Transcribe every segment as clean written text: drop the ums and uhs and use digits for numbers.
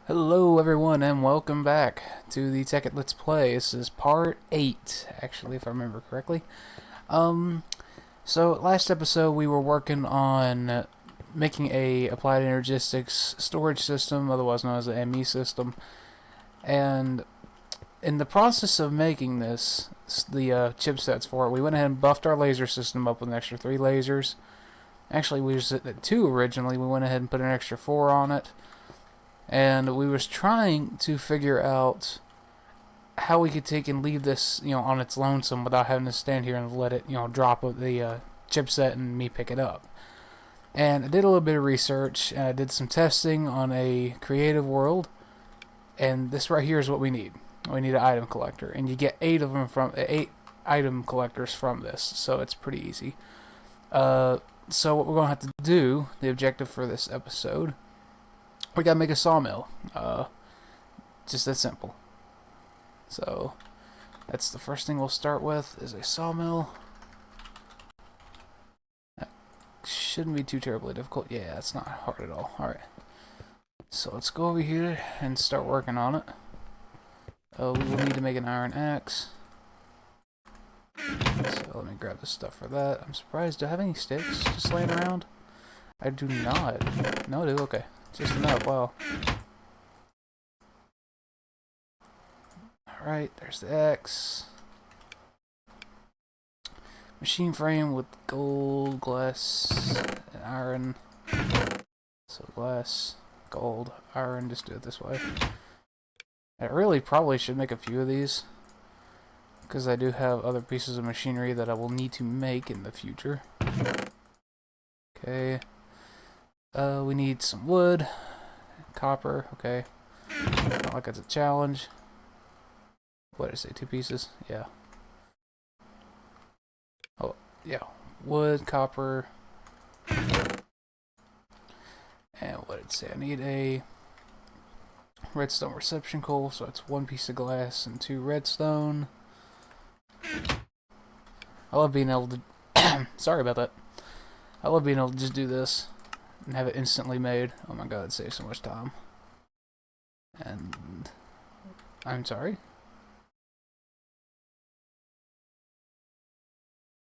Hello everyone and welcome back to the Tekkit Let's Play. This is part 8, actually, if I remember correctly. So last episode we were working on making a applied energistics storage system, otherwise known as the ME system. And in the process of making this, the chipsets for it, we went ahead and buffed our laser system up with an extra 3 lasers. Actually, we were sitting at 2 originally. We went ahead and put an extra 4 on it. And we was trying to figure out how we could take and leave this, on its lonesome without having to stand here and let it, drop the chipset and me pick it up. And I did a little bit of research, and I did some testing on a creative world, and this right here is what we need. We need an item collector, and you get 8 of them from 8 item collectors from this, so it's pretty easy. So what we're gonna have to do, the objective for this episode, we gotta make a sawmill. Just that simple. So that's the first thing we'll start with, is a sawmill. That shouldn't be too terribly difficult. Yeah, it's not hard at all. Alright. So let's go over here and start working on it. We will need to make an iron axe. So let me grab the stuff for that. I'm surprised. Do I have any sticks just laying around? I do not. No, I do. Okay. Just enough, wow. Alright, there's the X. Machine frame with gold, glass, and iron. So glass, gold, iron, just do it this way. I really probably should make a few of these, because I do have other pieces of machinery that I will need to make in the future. Okay. We need some wood, copper, okay. Not like it's a challenge. What did I say, 2 pieces? Yeah. Oh, yeah. Wood, copper. And what did it say? I need a redstone reception coal, so it's 1 piece of glass and 2 redstone. I love being able to... Sorry about that. I love being able to just do this and have it instantly made. Oh my god, it saves so much time. And I'm sorry.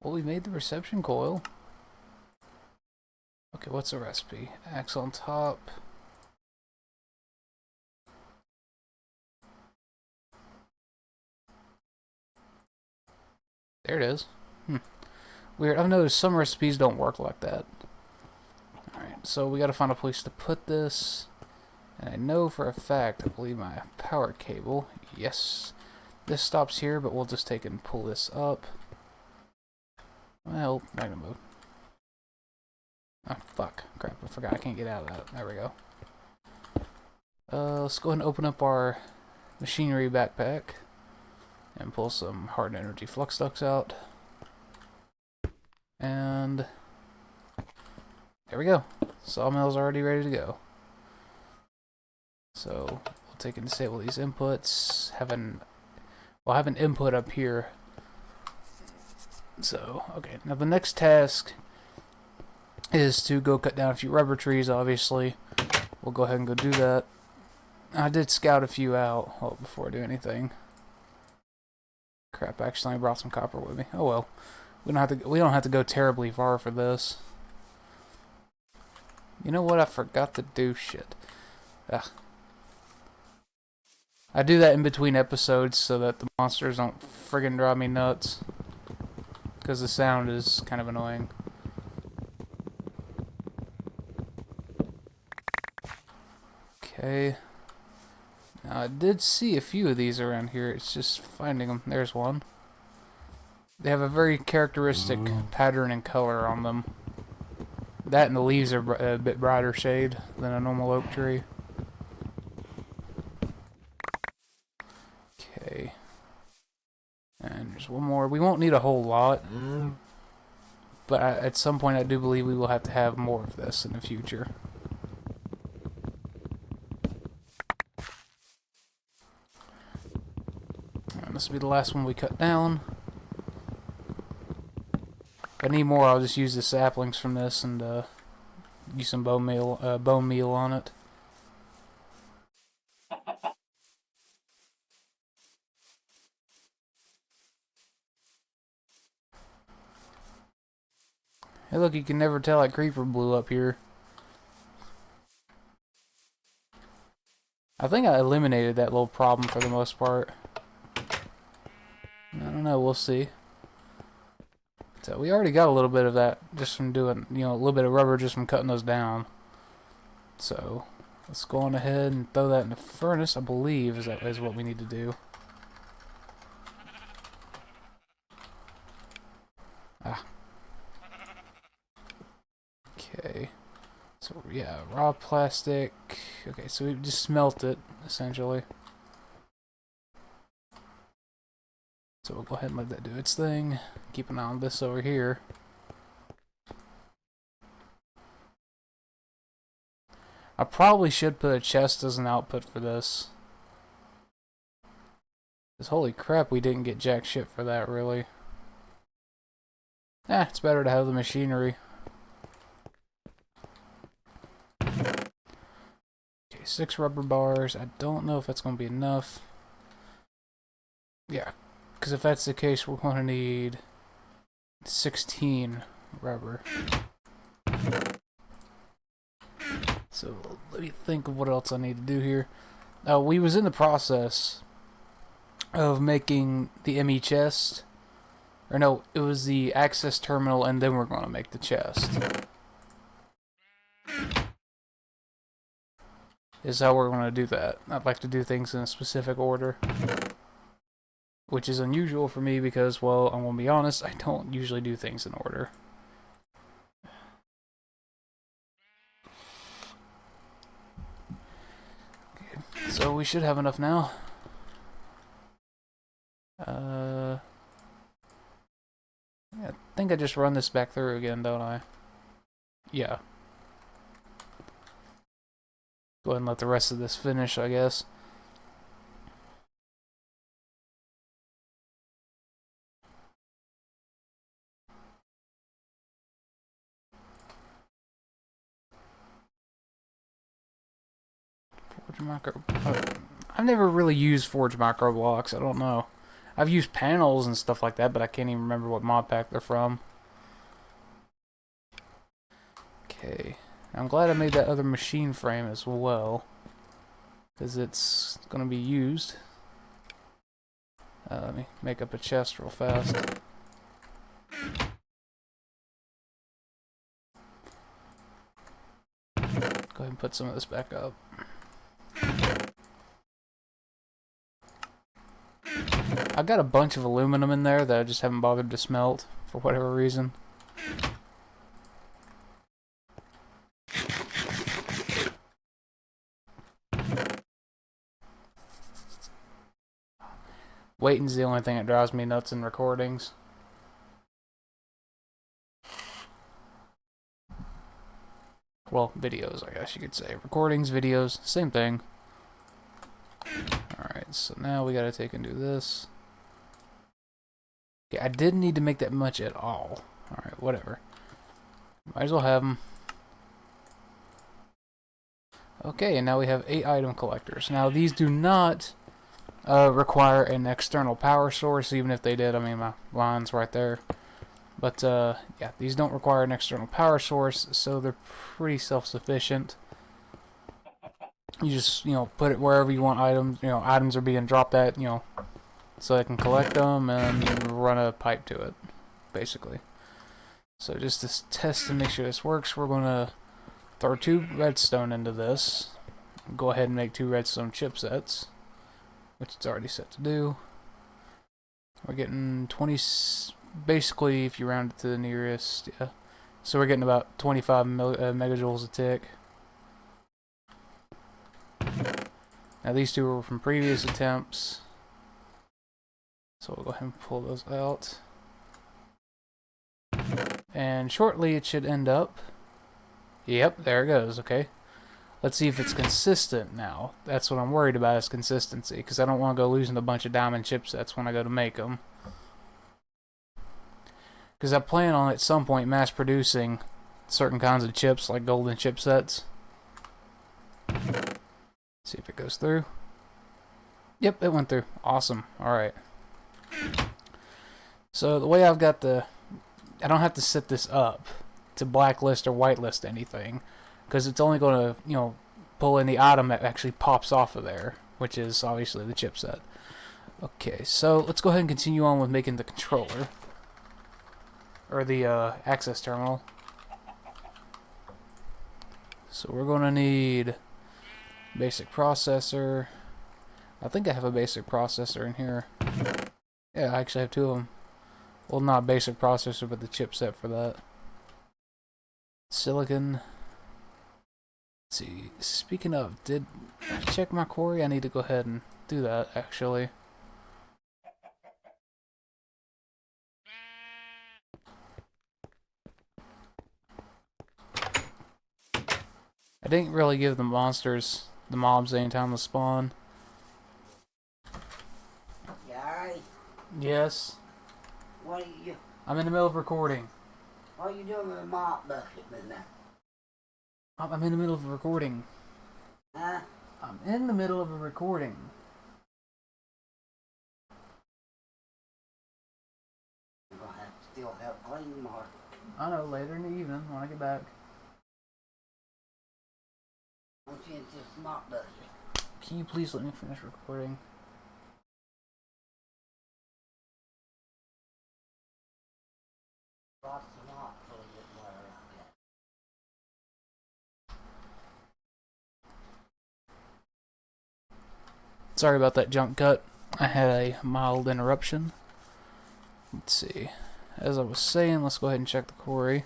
Well, we made the reception coil. Okay, what's the recipe? Axe on top. There it is. Weird. I've noticed some recipes don't work like that. Alright, so we gotta find a place to put this. And I know for a fact, I believe my power cable, yes, this stops here, but we'll just take and pull this up. Well, magnet mode. Oh, fuck. Crap, I forgot I can't get out of that. There we go. Let's go ahead and open up our machinery backpack and pull some hard energy flux ducts out. And there we go. Sawmill's already ready to go. So we'll take and disable these inputs. We'll have an input up here. So, okay. Now the next task is to go cut down a few rubber trees, obviously. We'll go ahead and go do that. I did scout a few out before I do anything. Crap, actually I brought some copper with me. Oh well. We don't have to go terribly far for this. You know what? I forgot to do shit. Ugh. I do that in between episodes so that the monsters don't friggin' drive me nuts. Because the sound is kind of annoying. Okay. Now I did see a few of these around here. It's just finding them. There's one. They have a very characteristic pattern and color on them. That and the leaves are a bit brighter shade than a normal oak tree. Okay. And there's one more. We won't need a whole lot. But at some point I do believe we will have to have more of this in the future. And this will be the last one we cut down. If I need more, I'll just use the saplings from this and use some bone meal on it. Hey look, you can never tell that creeper blew up here. I think I eliminated that little problem for the most part. I don't know, we'll see. So we already got a little bit of that just from doing, you know, a little bit of rubber just from cutting those down. So let's go on ahead and throw that in the furnace, I believe is what we need to do. Okay. So yeah, raw plastic. Okay, so we just smelt it, essentially. So we'll go ahead and let that do its thing. Keep an eye on this over here. I probably should put a chest as an output for this. Because holy crap, we didn't get jack shit for that, really. It's better to have the machinery. Okay, 6 rubber bars. I don't know if that's going to be enough. Yeah, because if that's the case, we're going to need 16 rubber. So let me think of what else I need to do here. We was in the process of making the ME chest. Or no, it was the access terminal, and then we're going to make the chest. Is how we're going to do that. I'd like to do things in a specific order. Which is unusual for me because, well, I'm going to be honest, I don't usually do things in order. Okay, so we should have enough now. I think I just run this back through again, don't I? Yeah. Go ahead and let the rest of this finish, I guess. Forge micro. I've never really used Forge micro blocks. I don't know. I've used panels and stuff like that, but I can't even remember what mod pack they're from. Okay. I'm glad I made that other machine frame as well, because it's going to be used. Let me make up a chest real fast. Go ahead and put some of this back up. I've got a bunch of aluminum in there that I just haven't bothered to smelt for whatever reason. Waiting's the only thing that drives me nuts in recordings. Well, videos, I guess you could say. Recordings, videos, same thing. Alright, so now we gotta take and do this. Okay, I didn't need to make that much at all. Alright, whatever. Might as well have them. Okay, and now we have 8 item collectors. Now, these do not require an external power source. Even if they did, I mean, my line's right there. But, yeah, these don't require an external power source, so they're pretty self-sufficient. You just, you know, put it wherever you want items, you know, items are being dropped at, you know, so they can collect them and run a pipe to it, basically. So just to test and make sure this works, we're going to throw 2 redstone into this. Go ahead and make 2 redstone chipsets, which it's already set to do. We're getting 20, basically, if you round it to the nearest, yeah. So we're getting about 25 megajoules a tick. Now these 2 were from previous attempts, so we'll go ahead and pull those out. And shortly it should end up. Yep, there it goes, okay. Let's see if it's consistent now. That's what I'm worried about, is consistency, because I don't want to go losing a bunch of diamond chipsets when I go to make them. Because I plan on at some point mass producing certain kinds of chips, like golden chipsets. See if it goes through. Yep, it went through. Awesome. Alright. So the way I've got the... I don't have to set this up. to blacklist or whitelist anything, because it's only going to, you know, pull in the item that actually pops off of there, which is obviously the chipset. Okay, so let's go ahead and continue on with making the controller, or the access terminal. So we're going to need basic processor. I think I have a basic processor in here. Yeah, I actually have two of them. Well, not basic processor, but the chipset for that. Silicon. Let's see. Speaking of, did I check my quarry? I need to go ahead and do that, actually. I didn't really give the monsters, the mobs, any time to spawn. Gary? Yes? What are you... I'm in the middle of recording. What are you doing with the mop bucket in there? I'm in the middle of a recording. Huh? I'm in the middle of a recording. I'm gonna have to still help clean tomorrow. I know, later in the evening when I get back. Won't you into this mop bucket? Can you please let me finish recording? Lots of mop so we get water out there. Sorry about that jump cut. I had a mild interruption. Let's see. As I was saying, let's go ahead and check the quarry.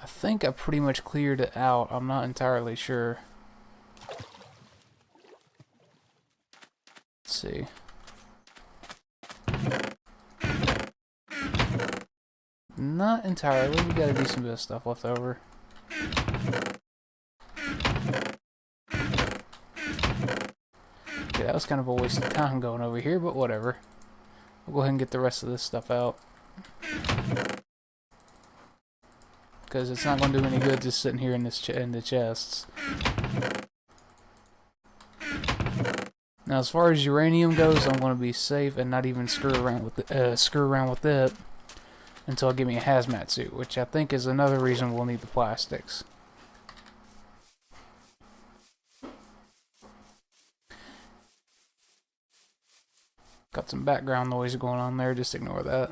I think I pretty much cleared it out. I'm not entirely sure. Let's see. Not entirely. We got a decent bit of stuff left over. Okay, that was kind of a waste of time going over here, but whatever. We'll go ahead and get the rest of this stuff out. Because it's not going to do any good just sitting here in this in the chests. Now, as far as uranium goes, I'm going to be safe and not even screw around with it until I get me a hazmat suit, which I think is another reason we'll need the plastics. Got some background noise going on there, just ignore that.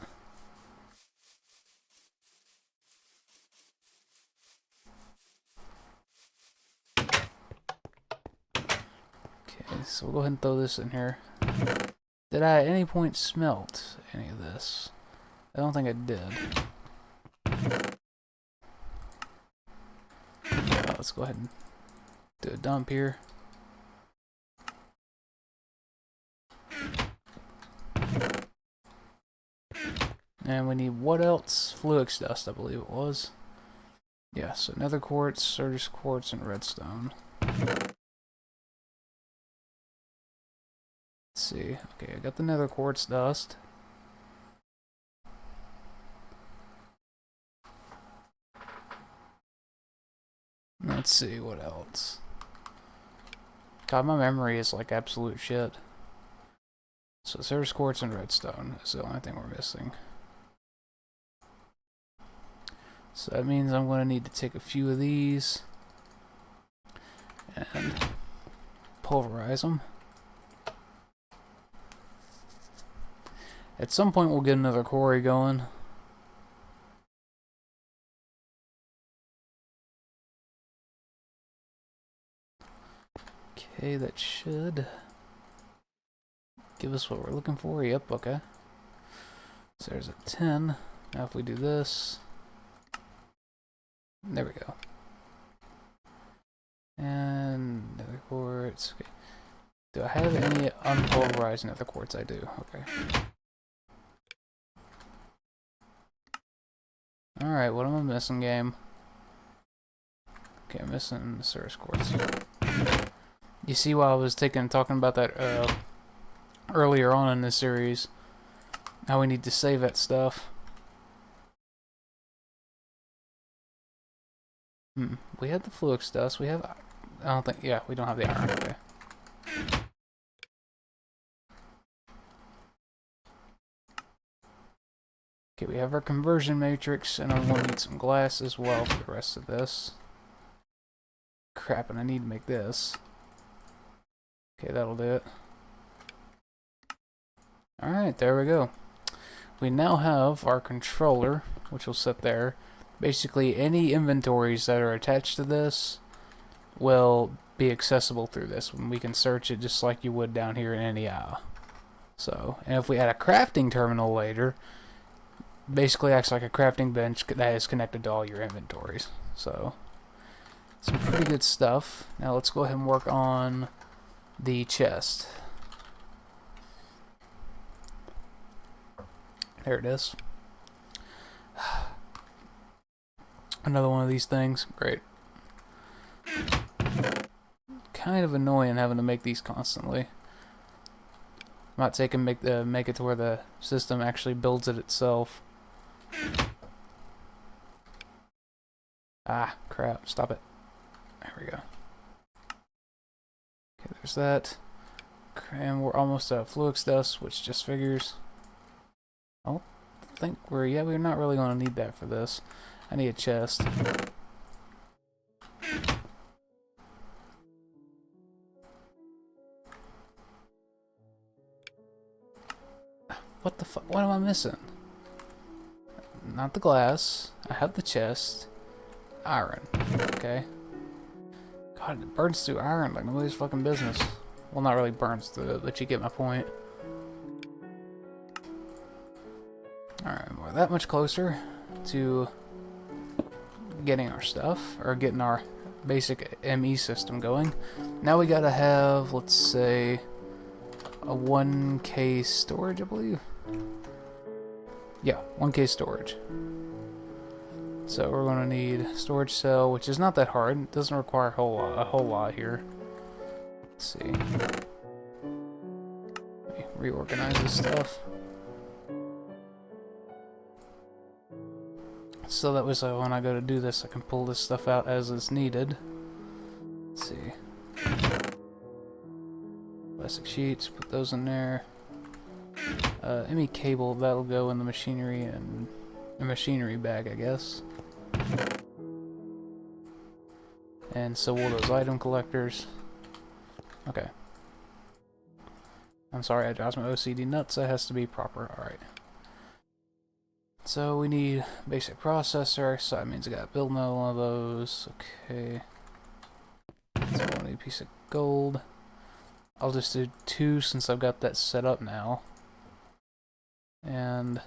Okay, so we'll go ahead and throw this in here. Did I at any point smelt any of this? I don't think I did. Let's go ahead and do a dump here. And we need what else? Fluix dust, I believe it was. Yeah, so nether quartz, Certus quartz, and redstone. Let's see. Okay, I got the nether quartz dust. Let's see, what else? God, my memory is like absolute shit. So Certus quartz and redstone is the only thing we're missing. So that means I'm going to need to take a few of these and pulverize them. At some point we'll get another quarry going. Okay, that should give us what we're looking for. Yep, okay. So there's a 10. Now if we do this, there we go. And nether quartz. Okay. Do I have any unpulverized nether quartz? I do. Okay. Alright, what am I missing, game? Okay, I'm missing the Certus quartz. You see why I was talking about that earlier on in this series. How we need to save that stuff. We had the Fluix dust. We have... I don't think... Yeah, we don't have the iron. Okay. Okay, we have our conversion matrix, and I'm going to need some glass as well for the rest of this. Crap, and I need to make this. Okay, that'll do it. Alright, there we go. We now have our controller, which will sit there. Basically, any inventories that are attached to this will be accessible through this one. We can search it just like you would down here in any aisle. So, and if we add a crafting terminal later, basically acts like a crafting bench that is connected to all your inventories. So, some pretty good stuff. Now let's go ahead and work on the chest. There it is. Another one of these things. Great. Kind of annoying having to make these constantly. Might take and make it to where the system actually builds it itself. Ah, crap. Stop it. There we go. Okay, there's that. And we're almost at Fluix dust, which just figures. I think we're not really going to need that for this. I need a chest. What the fuck? What am I missing? Not the glass. I have the chest. Iron. Okay. God, it burns through iron like nobody's fucking business. Well, not really burns through it, but you get my point. Alright, we're that much closer to getting our stuff, or getting our basic ME system going. Now we gotta have, let's say, a 1K storage, I believe. Yeah, 1K storage. So we're gonna need storage cell, which is not that hard. It doesn't require a whole lot here. Let's see. Let me reorganize this stuff. So that way, so when I go to do this, I can pull this stuff out as is needed. Let's see. Plastic sheets, put those in there. Any cable, that'll go in the machinery and a machinery bag, I guess. And so will those item collectors. Okay. I'm sorry, I drives my OCD nuts. That has to be proper. Alright. So we need basic processor, so that means I gotta build another one of those. Okay. So I need a piece of gold. I'll just do 2 since I've got that set up now. And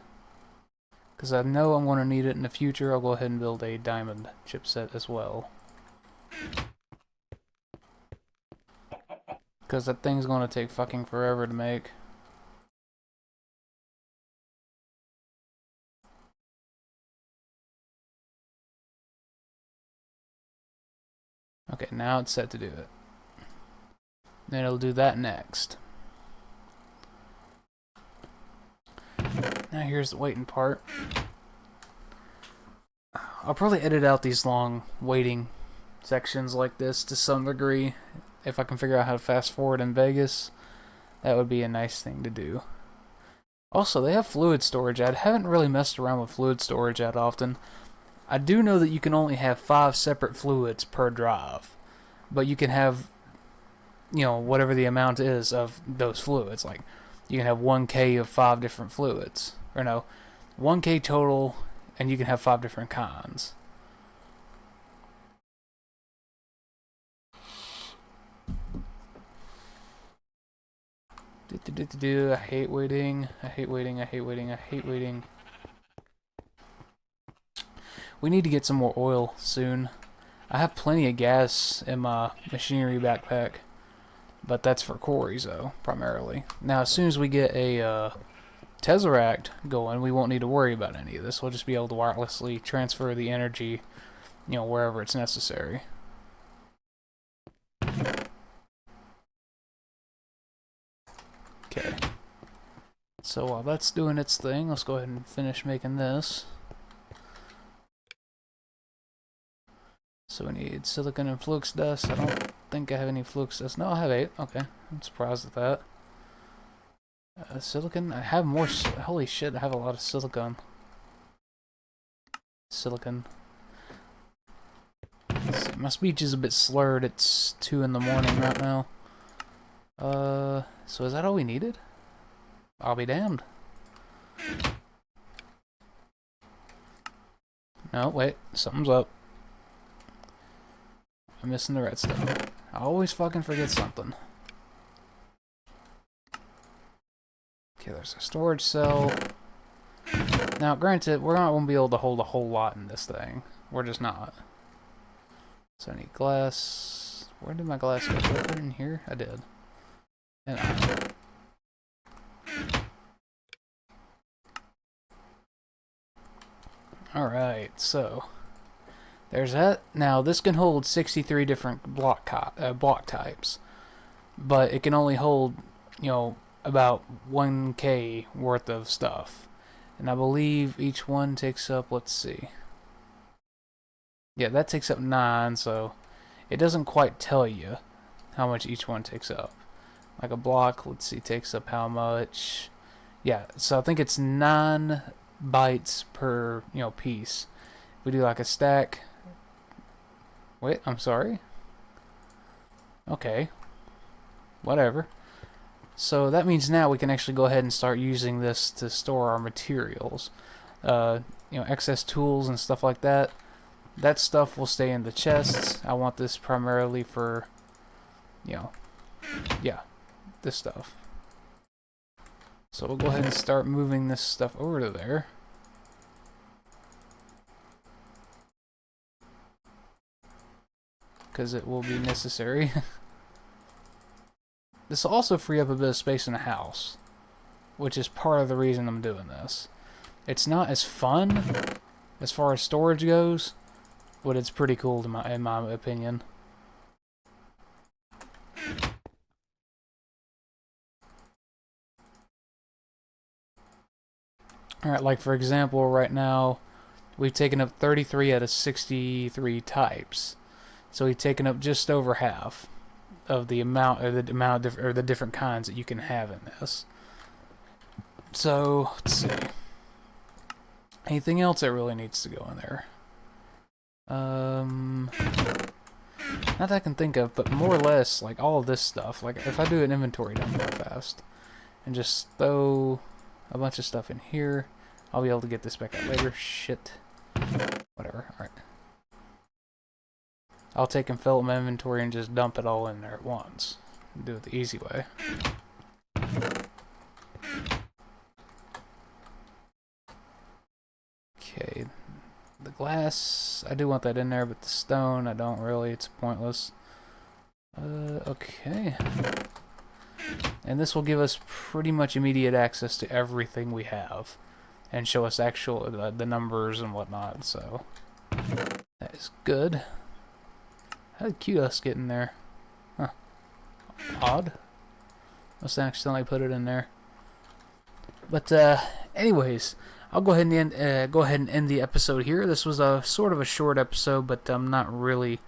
because I know I'm going to need it in the future, I'll go ahead and build a diamond chipset as well. Because that thing's going to take fucking forever to make. Okay, now it's set to do it. Then it'll do that next. Now here's the waiting part. I'll probably edit out these long waiting sections like this to some degree. If I can figure out how to fast forward in Vegas, that would be a nice thing to do. Also, they have fluid storage. I haven't really messed around with fluid storage that often. I do know that you can only have 5 separate fluids per drive, but you can have, you know, whatever the amount is of those fluids. Like, you can have 1K of 5 different fluids. Or no, 1K total, and you can have 5 different kinds. I hate waiting. I hate waiting. I hate waiting. I hate waiting. We need to get some more oil soon. I have plenty of gas in my machinery backpack, but that's for quarries, though, primarily. Now, as soon as we get a Tesseract going, we won't need to worry about any of this. We'll just be able to wirelessly transfer the energy, you know, wherever it's necessary. Okay. So while that's doing its thing, let's go ahead and finish making this. So we need silicon and flux dust. I don't think I have any flux dust. No, I have 8. Okay, I'm surprised at that. Silicon, I have more. Holy shit, I have a lot of silicon. Silicon. See, my speech is a bit slurred. It's 2 in the morning right now. So is that all we needed? I'll be damned. No, wait. Something's up. I'm missing the redstone. I always fucking forget something. Okay, there's a storage cell. Now, granted, we're not going to be able to hold a whole lot in this thing. We're just not. So I need glass. Where did my glass go? Did I put it in here? I did. And alright, so there's that. Now, this can hold 63 different block types. But it can only hold, you know, about 1K worth of stuff. And I believe each one takes up, let's see. Yeah, that takes up 9, so it doesn't quite tell you how much each one takes up. Like a block, let's see, takes up how much. Yeah, so I think it's 9 bytes per, you know, piece. If we do like a stack. Wait, I'm sorry. Okay. Whatever. So that means now we can actually go ahead and start using this to store our materials. You know, excess tools and stuff like that. That stuff will stay in the chests. I want this primarily for, you know, yeah, this stuff. So we'll go ahead and start moving this stuff over to there. Because it will be necessary. This will also free up a bit of space in the house, which is part of the reason I'm doing this. It's not as fun as far as storage goes, but it's pretty cool in my opinion. Alright, like for example, right now, we've taken up 33 out of 63 types. So we've taken up just over half of the amount, or the different kinds that you can have in this. So, let's see. Anything else that really needs to go in there? Not that I can think of, but more or less, like all of this stuff. Like if I do an inventory dump real fast and just throw a bunch of stuff in here, I'll be able to get this back out later. Shit. Whatever. Alright. I'll take and fill up my inventory and just dump it all in there at once. Do it the easy way. Okay. The glass, I do want that in there, but the stone, I don't really. It's pointless. Okay. And this will give us pretty much immediate access to everything we have. And show us actual the numbers and whatnot, so that is good. How did Q-Dust get in there? Huh. Odd. Must accidentally put it in there. But anyways, I'll go ahead and end the episode here. This was a sort of a short episode, but I'm not really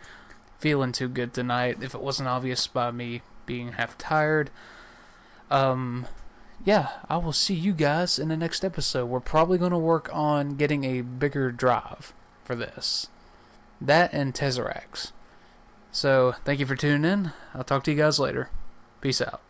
feeling too good tonight. If it wasn't obvious by me being half tired. Yeah, I will see you guys in the next episode. We're probably going to work on getting a bigger drive for this. That and Tesseracts. So, thank you for tuning in. I'll talk to you guys later. Peace out.